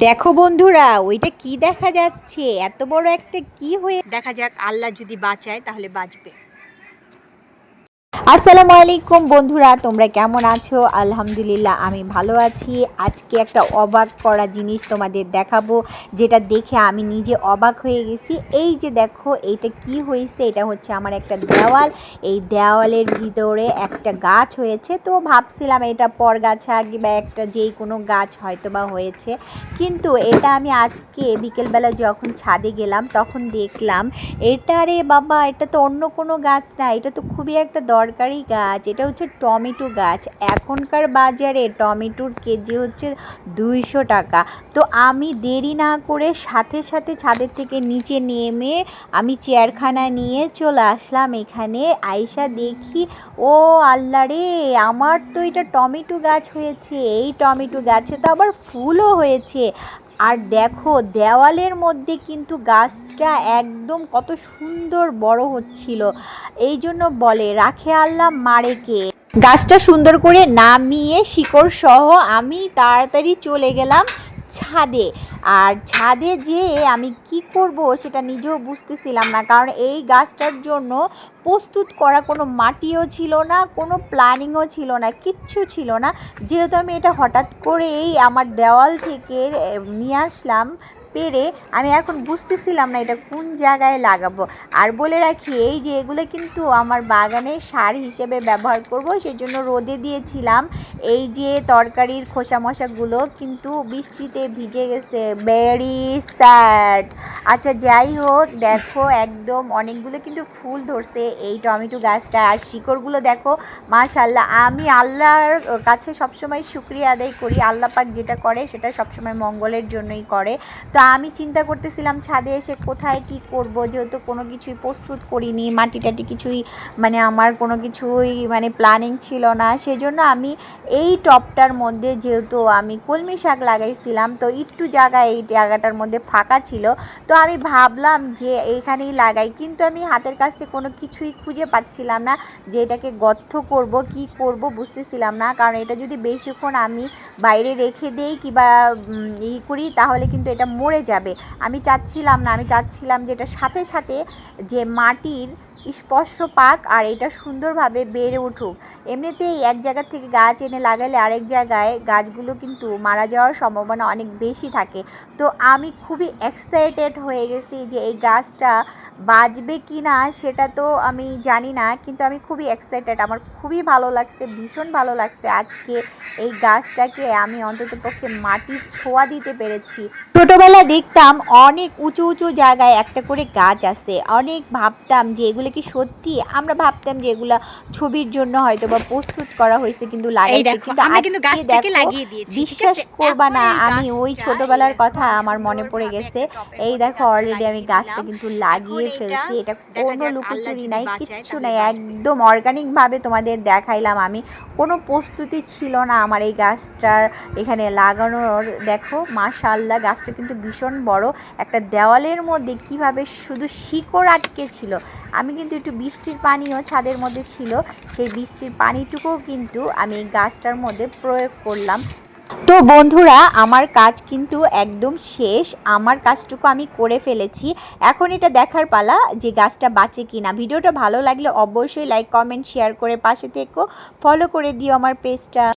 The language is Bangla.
দেখো বন্ধুরা, ওইটা কি দেখা যাচ্ছে? এত বড় একটা কি হয়ে, দেখা যাক, আল্লাহ যদি বাঁচায় তাহলে বাঁচবে। আসসালামু আলাইকুম বন্ধুরা, তোমরা কেমন আছো? আলহামদুলিল্লাহ আমি ভালো আছি। আজকে একটা অবাক করা জিনিস তোমাদের দেখাবো, যেটা দেখে আমি নিজে অবাক হয়ে গেছি। এই যে দেখো, এইটা কি হয়েছে? এটা হচ্ছে আমার একটা দেওয়াল। এই দেওয়ালের ভিতরে একটা গাছ হয়েছে। তো ভাবছিলাম এটা পরগাছা বা একটা যেই কোনো গাছ হয়তো বা হয়েছে, কিন্তু এটা আমি আজকে বিকেলবেলা যখন ছাদে গেলাম তখন দেখলাম এটা, রে বাবা, এটা তো অন্য কোনো গাছ না, এটা তো খুবই একটা দরকারি গাছ। এটা হচ্ছে টমেটো গাছ। এখনকার বাজারে টমেটোর কেজি হচ্ছে 200 টাকা। তো আমি দেরি না করে সাথে সাথে ছাদের থেকে নিচে নেমে আমি চেয়ারখানা নিয়ে চলে আসলাম এখানে। আইসা দেখি, ও আল্লাহ রে, আমার তো এটা টমেটো গাছ হয়েছে। এই টমেটো গাছে তো আবার ফুলও হয়েছে। আর দেখো, দেওয়ালের মধ্যে কিন্তু গাছটা একদম কত সুন্দর বড় হচ্ছিল। এই জন্য বলে, রাখে আল্লাহ মারে কে। গাছটা সুন্দর করে নামিয়ে শিকড় সহ আমি তাড়াতাড়ি চলে গেলাম ছাদে। আর ছাদে যেয়ে আমি কি করব সেটা নিজেও বুঝতেছিলাম না, কারণ এই গাছটার জন্য প্রস্তুত করা কোনো মাটিও ছিল না, কোনো প্ল্যানিংও ছিল না, কিচ্ছু ছিল না। যেহেতু আমি এটা হঠাৎ করেই আমার দেওয়াল থেকে নিয়ে আসলাম পেরে, আমি এখন বুঝতেছিলাম না এটা কোন জায়গায় লাগাবো। আর বলে রাখি, এই যে এগুলো কিন্তু আমার বাগানের সার হিসেবে ব্যবহার করব, সেজন্য রোদে দিয়েছিলাম। এই যে তরকারির খোসা মশাগুলো কিন্তু বৃষ্টিতে ভিজে গেছে, ভেরি স্যাড। আচ্ছা যাই হোক, দেখো একদম অনেকগুলো কিন্তু ফুল ধরছে এই টমেটো গাছটা। আর শিকড়গুলো দেখো, মাশাআল্লাহ। আমি আল্লাহর কাছে সবসময় শুকরিয়া আদায় করি। আল্লাহ পাক যেটা করে সেটা সবসময় মঙ্গলের জন্যই করে। তো আমি চিন্তা করতেছিলাম ছাদে এসে কোথায় কি করব, যেহেতু কোনো কিছুই প্রস্তুত করিনি, মাটি টাটি কিছুই, মানে আমার কোনো কিছুই মানে প্ল্যানিং ছিল না। সেজন্য আমি এই টবটার মধ্যে, যেহেতু আমি কলমি শাক লাগাইছিলাম, তো একটু জায়গা এই জায়গাটার মধ্যে ফাঁকা ছিল, তো আমি ভাবলাম যে এইখানেই লাগাই। কিন্তু আমি হাতের কাছে কোনো কিছুই খুঁজে পাচ্ছিলাম না যে এটাকে গর্ত করব, কি করব বুঝতেছিলাম না। কারণ এটা যদি বেশিক্ষণ আমি বাইরে রেখে দেই কিংবা করি, তাহলে কিন্তু এটা মরে যাবে। আমি চাচ্ছিলাম যে এটার সাথে সাথে যে মাটির স্পর্শ পাক আর এটা সুন্দরভাবে বেড়ে উঠুক। এমনিতেই এক জায়গা থেকে গাছ এনে লাগালে আরেক জায়গায় গাছগুলো কিন্তু মারা যাওয়ার সম্ভাবনা অনেক বেশি থাকে। তো আমি খুবই এক্সাইটেড হয়ে গেছি যে এই গাছটা বাঁচবে কি না সেটা তো আমি জানি না, কিন্তু আমি খুবই এক্সাইটেড। আমার খুবই ভালো লাগছে, ভীষণ ভালো লাগছে আজকে এই গাছটাকে আমি অন্ততপক্ষে মাটির ছোঁয়া দিতে পেরেছি। ছোটোবেলা দেখতাম অনেক উঁচু উঁচু জায়গায় একটা করে গাছ আছে, অনেক ভাবতাম যে এগুলো কি সত্যি। আমরা ভাবতাম যে এগুলা ছবির জন্য হয়তো বা প্রস্তুত করা হয়েছে, কিন্তু লাগাইছে। কিন্তু আজকে দেখো, বিশ্বাস করবা না, আমি ওই ছোটোবেলার কথা আমার মনে পড়ে গেছে। এই দেখো, অলরেডি আমি গাছটা কিন্তু লাগিয়ে ফেলছি। এটা কোনো লুকোচুরি নাই, কিচ্ছু নাই, একদম অর্গানিকভাবে তোমাদের দেখাইলাম আমি। কোনো প্রস্তুতি ছিল না আমার এই গাছটার এখানে লাগানোর। দেখো মাশাআল্লাহ, গাছটা কিন্তু ভীষণ বড়। একটা দেওয়ালের মধ্যে কিভাবে শুধু শিকড় আটকে ছিল। আমি কিন্তু একটু বৃষ্টির পানিও ছাদের মধ্যে ছিল, সেই বৃষ্টির পানিটুকুও কিন্তু আমি এই গাছটার মধ্যে প্রয়োগ করলাম। তো বন্ধুরা, আমার কাজ কিন্তু একদম শেষ। আমার কাজটুকু আমি করে ফেলেছি। এখন এটা দেখার পালা যে গাছটা বাঁচে কিনা। ভিডিওটা ভালো লাগলে অবশ্যই লাইক, কমেন্ট, শেয়ার করে পাশে থেকো। ফলো করে দিও আমার পেজটা।